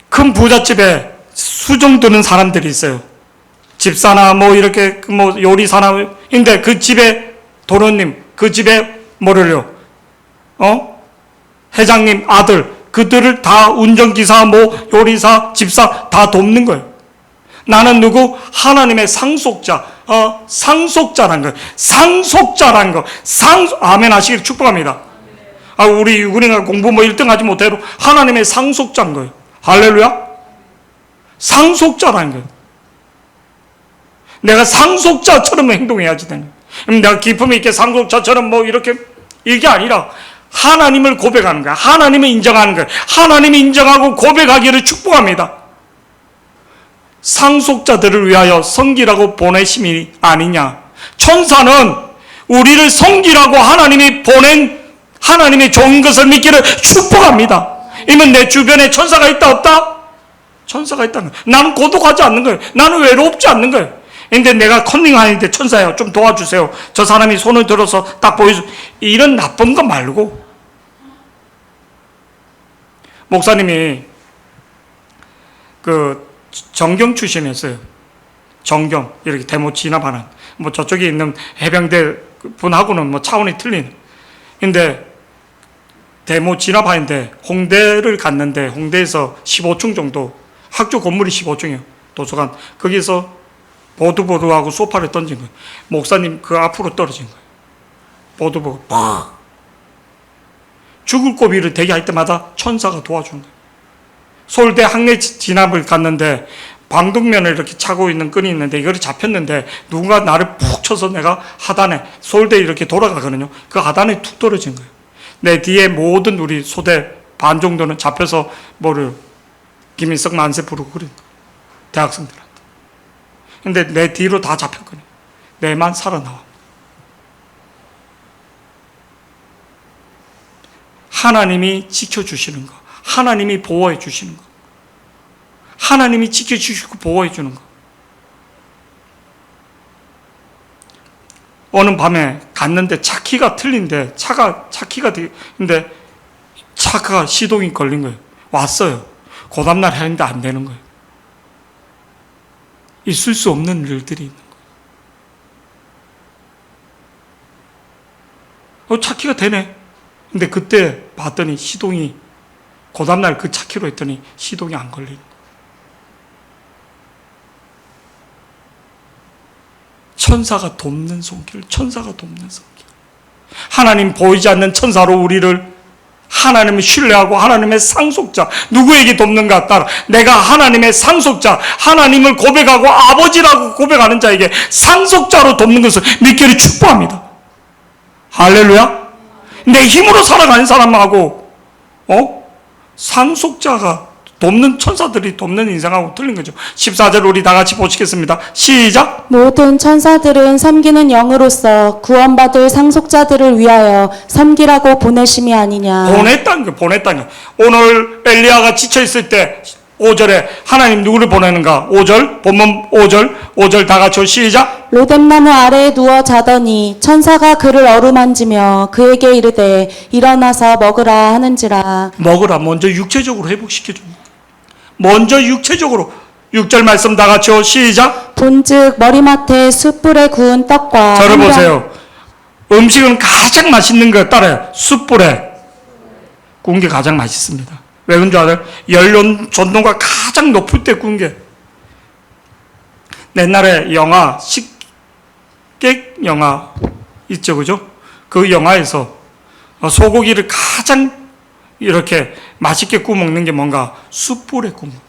큰 부잣집에 수종 드는 사람들이 있어요. 집사나 이렇게 요리사나. 근데 그 집에 도련님, 그 집에 회장님 아들, 그들을 다 운전기사, 요리사, 집사 다 돕는 거예요. 나는 누구? 하나님의 상속자. 상속자란 거. 상속자란 거. 아멘 하시길 축복합니다. 우리 유근이가 공부 1등 하지 못해도 하나님의 상속자인 거예요. 할렐루야. 상속자라는 거예요. 내가 상속자처럼 행동해야지 되는 거예요. 내가 기품 있게 상속자처럼 이게 아니라 하나님을 고백하는 거야. 하나님을 인정하는 거야. 하나님이 인정하고 고백하기를 축복합니다. 상속자들을 위하여 섬기라고 보내심이 아니냐. 천사는 우리를 섬기라고 하나님이 보낸 하나님의 좋은 것을 믿기를 축복합니다. 이면 내 주변에 천사가 있다 없다? 천사가 있다는 거예요. 나는 고독하지 않는 거예요. 나는 외롭지 않는 거예요. 근데 내가 컨닝하는데 천사예요. 좀 도와주세요. 저 사람이 손을 들어서 딱 보여줘. 이런 나쁜 거 말고. 목사님이 정경 출신이었어요. 정경 이렇게 대모 진압하는 저쪽에 있는 해병대 분하고는 차원이 틀린. 근데 대모 진압하는데 홍대를 갔는데 홍대에서 15층 정도 학교 건물이 15층이에요. 도서관 거기서 보드하고 소파를 던진 거예요. 목사님 그 앞으로 떨어진 거예요. 보드 보고 팍 죽을 고비를 대기할 때마다 천사가 도와주는 거예요. 서울대 학내 진압을 갔는데 방독면을 이렇게 차고 있는 끈이 있는데 이거를 잡혔는데 누군가 나를 푹 쳐서 내가 하단에 서울대 이렇게 돌아가거든요. 그 하단에 툭 떨어진 거예요. 내 뒤에 모든 우리 소대 반 정도는 잡혀서 김일성 만세 부르고 그런 거예요. 대학생들한테. 근데 내 뒤로 다 잡혔거든요. 내만 살아나와. 하나님이 지켜주시는 거. 하나님이 보호해 주시는 거. 하나님이 지켜주시고 보호해 주는 거. 어느 밤에 갔는데 차키가 틀린데 근데 차가 시동이 걸린 거예요. 왔어요. 그 다음날 했는데 안 되는 거예요. 있을 수 없는 일들이 있는 거예요. 차키가 되네. 근데 그때 봤더니 시동이 그 다음날 그 차키로 했더니 시동이 안 걸리는 거예요. 천사가 돕는 손길, 천사가 돕는 손길. 하나님 보이지 않는 천사로 우리를 하나님을 신뢰하고 하나님의 상속자, 누구에게 돕는가 따라 내가 하나님의 상속자, 하나님을 고백하고 아버지라고 고백하는 자에게 상속자로 돕는 것을 믿기를 축복합니다. 할렐루야. 내 힘으로 살아가는 사람하고 상속자가 돕는 천사들이 돕는 인생하고 틀린 거죠. 14절 우리 다 같이 보시겠습니다. 시작.
모든 천사들은 섬기는 영으로서 구원받을 상속자들을 위하여 섬기라고 보내심이 아니냐.
보냈다는 거, 보냈다는 거. 오늘 엘리야가 지쳐있을 때 5절에 하나님 누구를 보내는가? 5절, 본문 5절 다 같이 시작.
로뎀나무 아래에 누워 자더니 천사가 그를 어루만지며 그에게 이르되 일어나서 먹으라 하는지라.
먹으라. 먼저 육체적으로 회복시켜줍니다. 먼저 육체적으로. 6절 말씀 다 같이 시작.
본즉 머리맡에 숯불에 구운 떡과
저를 보세요. 음식은 가장 맛있는 거 따라요. 숯불에 구운 게 가장 맛있습니다. 왜 그런 줄 알아요? 연료 전도가 가장 높을 때 구운 게. 옛날에 영화 식객 영화 있죠, 그죠? 그 영화에서 소고기를 가장 이렇게 맛있게 구워 먹는 게 뭔가 숯불에 구워 먹어요.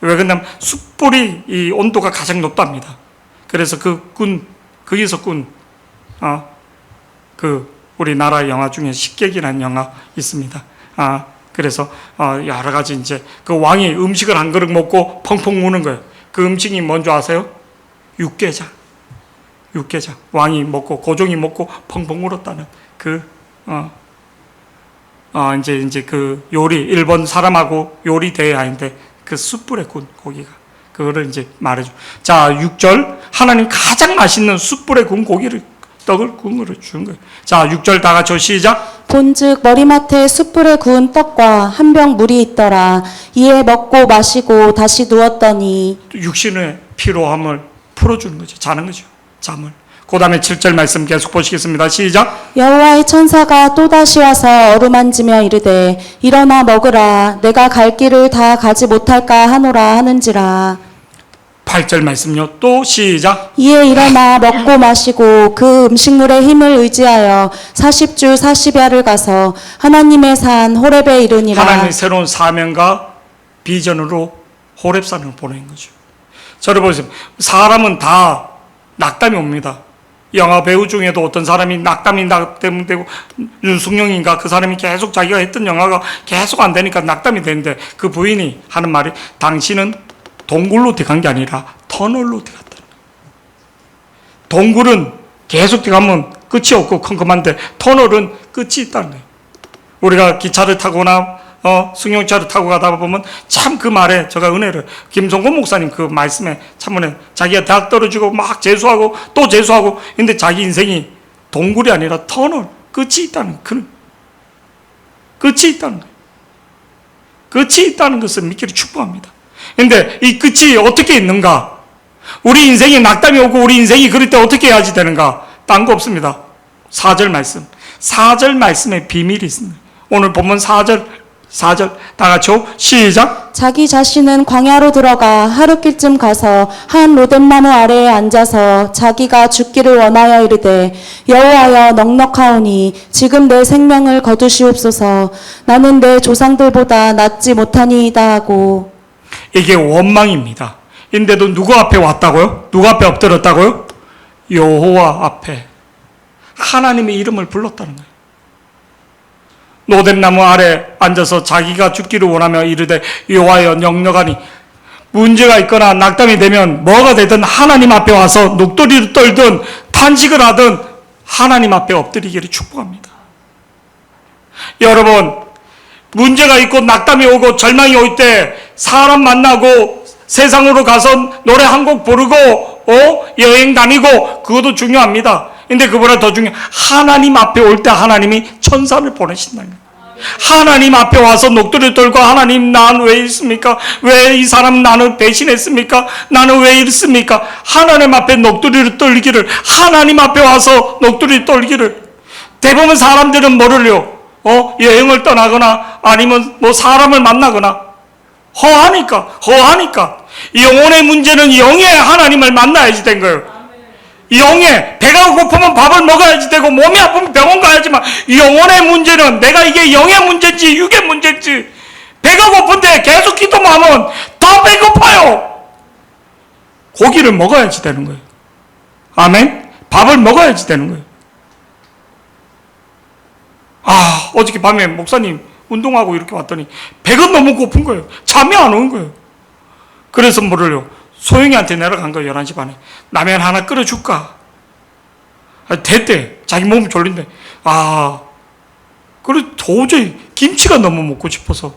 왜 그러냐면 숯불이 이 온도가 가장 높답니다. 그래서 거기서 군 우리나라 영화 중에 식객이라는 영화 있습니다. 그래서 여러 가지 이제 그 왕이 음식을 한 그릇 먹고 펑펑 우는 거예요. 그 음식이 뭔지 아세요? 육개장. 왕이 먹고 고종이 먹고 펑펑 울었다는 이제 그 요리 일본 사람하고 요리 대회하는데 그 숯불에 구운 고기가 그거를 이제 말해줘. 자 6절 하나님 가장 맛있는 숯불에 구운 고기를 떡을 구운 거를 주는 거예요. 자 6절 다 같이 시작.
본즉 머리맡에 숯불에 구운 떡과 한 병 물이 있더라. 이에 먹고 마시고 다시 누웠더니
육신의 피로함을 풀어주는 거죠. 자는 거죠. 잠을. 그 다음에 7절 말씀 계속 보시겠습니다. 시작.
여호와의 천사가 또다시 와서 어루만지며 이르되 일어나 먹으라. 내가 갈 길을 다 가지 못할까 하노라 하는지라.
8절 말씀요. 또 시작.
이에 일어나 먹고 마시고 그 음식물의 힘을 의지하여 40주 40야를 가서 하나님의 산 호렙에 이르니라.
하나님의 새로운 사명과 비전으로 호렙산을 보낸 거죠. 저를 보세요. 사람은 다 낙담이 옵니다. 영화 배우 중에도 어떤 사람이 낙담이 되고, 윤승용인가 그 사람이 계속 자기가 했던 영화가 계속 안 되니까 낙담이 되는데 그 부인이 하는 말이 당신은 동굴로 들어간 게 아니라 터널로 들어갔다. 동굴은 계속 들어가면 끝이 없고 컴컴한데 터널은 끝이 있다는 거예요. 우리가 기차를 타거나 승용차를 타고 가다 보면 참 그 말에 제가 은혜를 김성곤 목사님 그 말씀에 참 은혜 자기가 대학 떨어지고 막 재수하고 또 재수하고 근데 자기 인생이 동굴이 아니라 터널 끝이 있다는 그런 끝이 있다는 거예요. 끝이 있다는 것을 믿기를 축복합니다. 근데 이 끝이 어떻게 있는가? 우리 인생이 낙담이 오고 우리 인생이 그럴 때 어떻게 해야지 되는가? 딴 거 없습니다. 4절 말씀. 4절 말씀에 비밀이 있습니다. 오늘 본문 4절 다 같이 시작.
자기 자신은 광야로 들어가 하루길쯤 가서 한 로뎀나무 아래에 앉아서 자기가 죽기를 원하여 이르되 여호와여 넉넉하오니 지금 내 생명을 거두시옵소서. 나는 내 조상들보다 낫지 못하니이다 하고.
이게 원망입니다. 인데도 누구 앞에 왔다고요? 누구 앞에 엎드렸다고요? 여호와 앞에 하나님의 이름을 불렀다는 거예요. 로뎀나무 아래 앉아서 자기가 죽기를 원하며 이르되 여호와여 넉넉하니 문제가 있거나 낙담이 되면 뭐가 되든 하나님 앞에 와서 녹도리를 떨든 탄식을 하든 하나님 앞에 엎드리기를 축복합니다. 여러분 문제가 있고 낙담이 오고 절망이 올 때 사람 만나고 세상으로 가서 노래 한 곡 부르고 여행 다니고 그것도 중요합니다. 근데 그보다 더 중요한 하나님 앞에 올 때 하나님이 천사를 보내신다는 거예요. 하나님 앞에 와서 녹두를 떨고 하나님 난 왜 이렇습니까? 왜 이 사람 나는 배신했습니까? 나는 왜 이렇습니까? 하나님 앞에 녹두리를 떨기를 하나님 앞에 와서 녹두리를 떨기를 대부분 사람들은 뭐를요? 여행을 떠나거나 아니면 뭐 사람을 만나거나 허하니까 영혼의 문제는 영의 하나님을 만나야지 된 거예요. 영의 배가 고프면 밥을 먹어야지 되고 몸이 아프면 병원 가야지만 영혼의 문제는 내가 이게 영의 문제인지 육의 문제인지 배가 고픈데 계속 기도만 하면 더 배고파요. 고기를 먹어야지 되는 거예요. 아멘. 밥을 먹어야지 되는 거예요. 어저께 밤에 목사님 운동하고 이렇게 왔더니 배가 너무 고픈 거예요. 잠이 안 오는 거예요. 그래서 뭐를요? 소영이한테 내려간 거예요. 11시 반에. 라면 하나 끓여줄까? 됐대. 자기 몸 졸린데. 그래 도저히 김치가 너무 먹고 싶어서.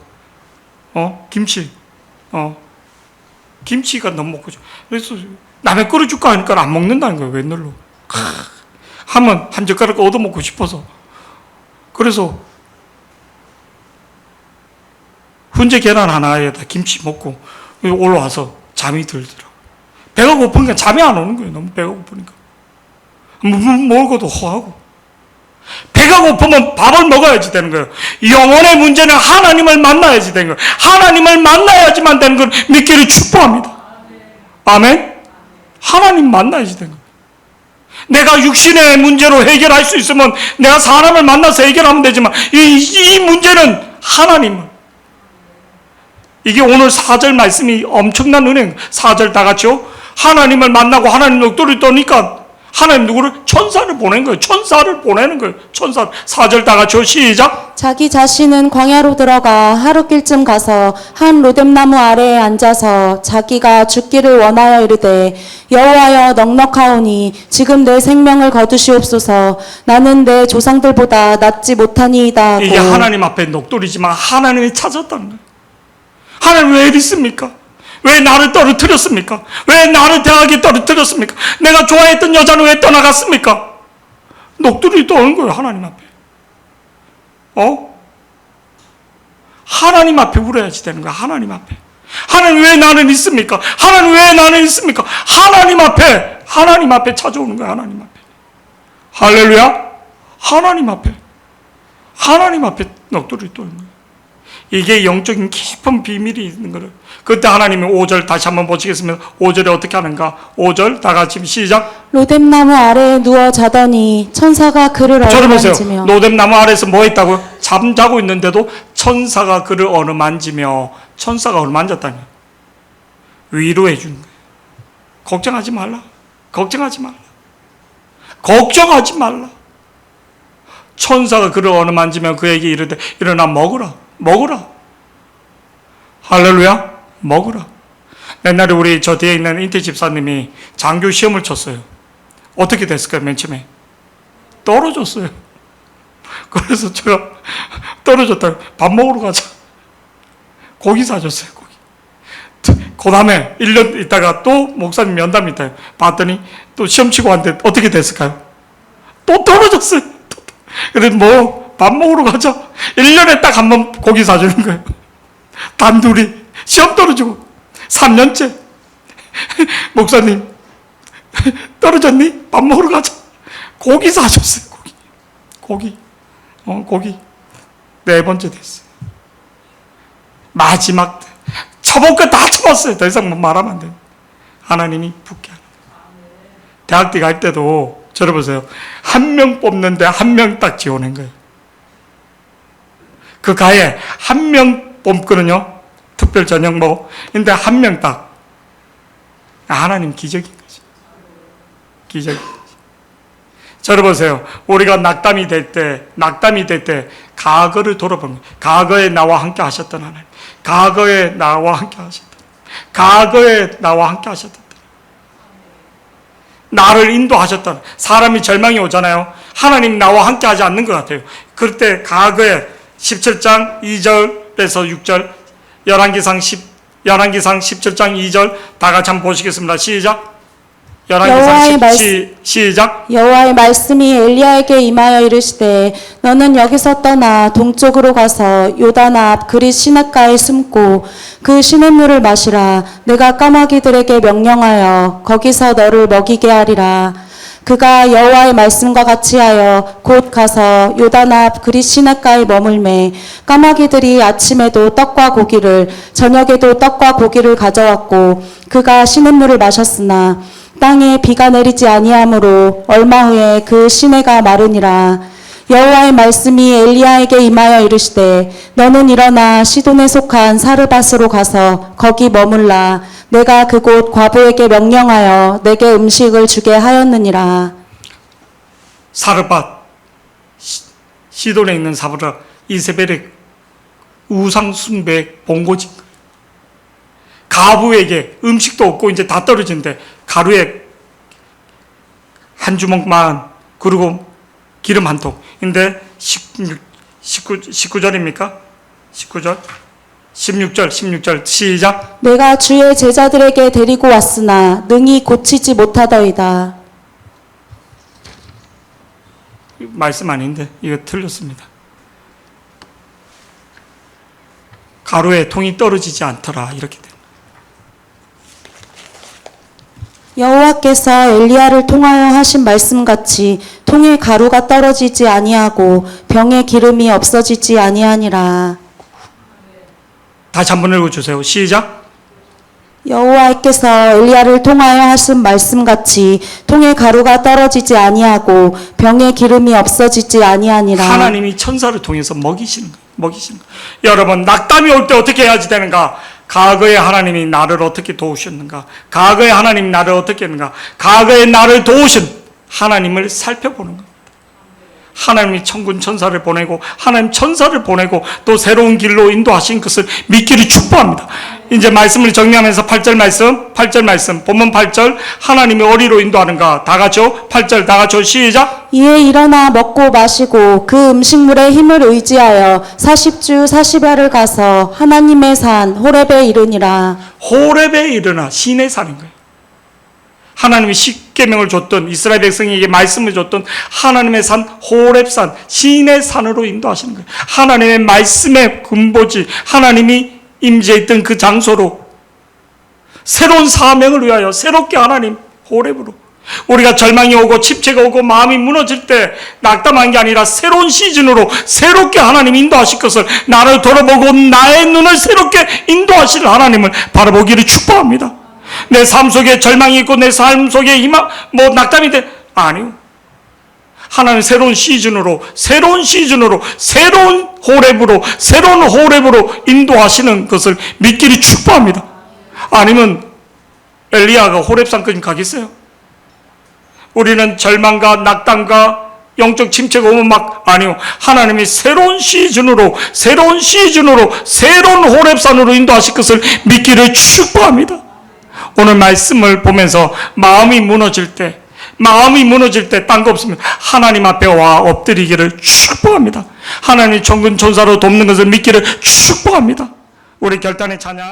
김치가 너무 먹고 싶어. 그래서 라면 끓여줄까 하니까 안 먹는다는 거예요. 웬일로. 하면 한 젓가락 얻어 먹고 싶어서. 그래서 훈제 계란 하나에다 김치 먹고 올라와서 잠이 들더라. 배가 고프니까 잠이 안 오는 거예요. 너무 배가 고프니까. 먹어도 허하고. 배가 고프면 밥을 먹어야지 되는 거예요. 영혼의 문제는 하나님을 만나야지 되는 거예요. 하나님을 만나야지만 되는 걸 믿기를 축복합니다. 아멘? 하나님 만나야지 되는 거예요. 내가 육신의 문제로 해결할 수 있으면 내가 사람을 만나서 해결하면 되지만 이 문제는 하나님을. 이게 오늘 4절 말씀이 엄청난 은혜예요. 4절 다 같이요. 하나님을 만나고 하나님 녹두를 떠니까 하나님 누구를? 천사를 보낸 거예요. 천사를 보내는 거예요. 천사. 4절 다 같이요. 시작.
자기 자신은 광야로 들어가 하루길쯤 가서 한 로뎀나무 아래에 앉아서 자기가 죽기를 원하여 이르되 여호와여 넉넉하오니 지금 내 생명을 거두시옵소서. 나는 내 조상들보다 낫지 못하니이다 하고.
이게 하나님 앞에 녹두리지만 하나님이 찾았다는 거예요. 하나님 왜 이랬습니까? 왜 나를 떨어뜨렸습니까? 왜 나를 대학에 떨어뜨렸습니까? 내가 좋아했던 여자는 왜 떠나갔습니까? 녹두리 떠오는 거예요. 하나님 앞에. 하나님 앞에 울어야지 되는 거야. 하나님 앞에. 하나님 왜 나는 있습니까? 하나님 왜 나는 있습니까? 하나님 앞에 찾아오는 거야. 하나님 앞에. 할렐루야. 하나님 앞에 녹두리 떠오는 거예요. 이게 영적인 깊은 비밀이 있는 거예요. 그때 하나님이 5절 다시 한번 보시겠습니다. 5절에 어떻게 하는가? 5절 다 같이 시작.
로뎀나무 아래에 누워 자더니 천사가 그를
저를 보세요.
어루만지며
로뎀나무 아래에서 뭐 했다고요? 잠자고 있는데도 천사가 그를 어루만지며, 천사가 어루만졌다니 위로해 주는 거예요. 걱정하지 말라. 걱정하지 말라. 걱정하지 말라. 천사가 그를 어루만지며 그에게 이르되 일어나 먹으라. 먹으라. 할렐루야. 먹으라. 옛날에 우리 저 뒤에 있는 인태 집사님이 장교 시험을 쳤어요. 어떻게 됐을까요? 맨 처음에 떨어졌어요. 그래서 제가 떨어졌다. 밥 먹으러 가자. 고기 사줬어요. 고기. 그 다음에 1년 있다가 또 목사님 면담이 있다. 봤더니 또 시험 치고 왔는데 어떻게 됐을까요? 또 떨어졌어요. 그래서 뭐 밥 먹으러 가자. 1년에 딱 한 번 고기 사주는 거예요. 단둘이 시험 떨어지고 3년째 목사님 떨어졌니? 밥 먹으러 가자. 고기 사줬어요. 고기. 고기. 4번째 됐어요. 마지막 쳐볼 거 다 쳐봤어요. 더 이상 뭐 말하면 안 돼요. 하나님이 붙게 하는 거예요. 대학교 갈 때도 저를 보세요. 한 명 뽑는데 한 명 딱 지원한 거예요. 그 가에 한 명 뽑거든요. 특별 전형 뭐. 근데 한 명 딱. 하나님 기적인 거죠. 기적인 거죠. 저를 보세요. 우리가 낙담이 될 때, 과거를 돌아보면, 과거에 나와 함께 하셨던 하나님. 과거에 나와 함께 하셨던. 과거에 나와 함께 하셨던. 나를 인도하셨던. 사람이 절망이 오잖아요. 하나님 나와 함께 하지 않는 것 같아요. 그럴 때 과거에 17장 2절에서 6절, 열왕기상 17장 2절 다 같이 한번 보시겠습니다. 시작. 시작.
여호와의 말씀이 엘리야에게 임하여 이르시되 너는 여기서 떠나 동쪽으로 가서 요단 앞 그릿 시냇가에 숨고 그 시냇물을 마시라. 내가 까마귀들에게 명령하여 거기서 너를 먹이게 하리라. 그가 여호와의 말씀과 같이 하여 곧 가서 요단 앞 그릿 시냇가에 머물매 까마귀들이 아침에도 떡과 고기를 저녁에도 떡과 고기를 가져왔고 그가 시냇물을 마셨으나 땅에 비가 내리지 아니하므로 얼마 후에 그 시내가 마르니라. 여호와의 말씀이 엘리야에게 임하여 이르시되 너는 일어나 시돈에 속한 사르밧으로 가서 거기 머물라. 내가 그곳 과부에게 명령하여 내게 음식을 주게 하였느니라.
사르밧, 시돈에 있는 사르밧, 이세벨의 우상 숭배 본고지. 가부에게 음식도 없고 이제 다 떨어지는데 가루에 한 주먹만, 그리고 기름 한 통. 근데 19절입니까? 19절? 16절 시작.
내가 주의 제자들에게 데리고 왔으나 능히 고치지 못하더이다.
말씀 아닌데 이거 틀렸습니다. 가루에 통이 떨어지지 않더라 이렇게 돼요.
여호와께서 엘리야를 통하여 하신 말씀같이 통에 가루가 떨어지지 아니하고 병에 기름이 없어지지 아니하니라.
다시 한번 읽어주세요. 시작.
여호와께서 엘리야를 통하여 하신 말씀같이 통에 가루가 떨어지지 아니하고 병에 기름이 없어지지 아니하니라.
하나님이 천사를 통해서 먹이시는 거예요. 여러분 낙담이 올 때 어떻게 해야지 되는가? 과거에 하나님이 나를 어떻게 도우셨는가? 과거에 하나님이 나를 어떻게 했는가? 과거에 나를 도우신 하나님을 살펴보는 겁니다. 하나님이 천군 천사를 보내고 하나님 천사를 보내고 또 새로운 길로 인도하신 것을 믿기를 축복합니다. 이제 말씀을 정리하면서 8절 말씀 본문 8절 하나님이 어디로 인도하는가? 다 같이요. 8절 다 같이요. 시작.
이에 일어나 먹고 마시고 그 음식물의 힘을 의지하여 40주 40야를 가서 하나님의 산 호렙에 이르니라.
호렙에 일어나 시내 산인 거예요. 하나님이 십계명을 줬던 이스라엘 백성에게 말씀을 줬던 하나님의 산 호렙산 시내 산으로 인도하시는 거예요. 하나님의 말씀의 근본지 하나님이 임재했던 그 장소로 새로운 사명을 위하여 새롭게 하나님 호렙으로 우리가 절망이 오고 침체가 오고 마음이 무너질 때 낙담한 게 아니라 새로운 시즌으로 새롭게 하나님 인도하실 것을, 나를 돌아보고 나의 눈을 새롭게 인도하실 하나님을 바라보기를 축복합니다. 내 삶 속에 절망이 있고 내 삶 속에 희망, 낙담이 돼. 아니요. 하나님 새로운 시즌으로 새로운 호렙으로 인도하시는 것을 믿기를 축복합니다. 아니면 엘리야가 호렙산까지 가겠어요? 우리는 절망과 낙담과 영적 침체가 오면 아니요. 하나님이 새로운 시즌으로 새로운 호렙산으로 인도하실 것을 믿기를 축복합니다. 오늘 말씀을 보면서 마음이 무너질 때 딴 거 없습니다. 하나님 앞에 와 엎드리기를 축복합니다. 하나님 천군 천사로 돕는 것을 믿기를 축복합니다. 우리 결단의 찬양.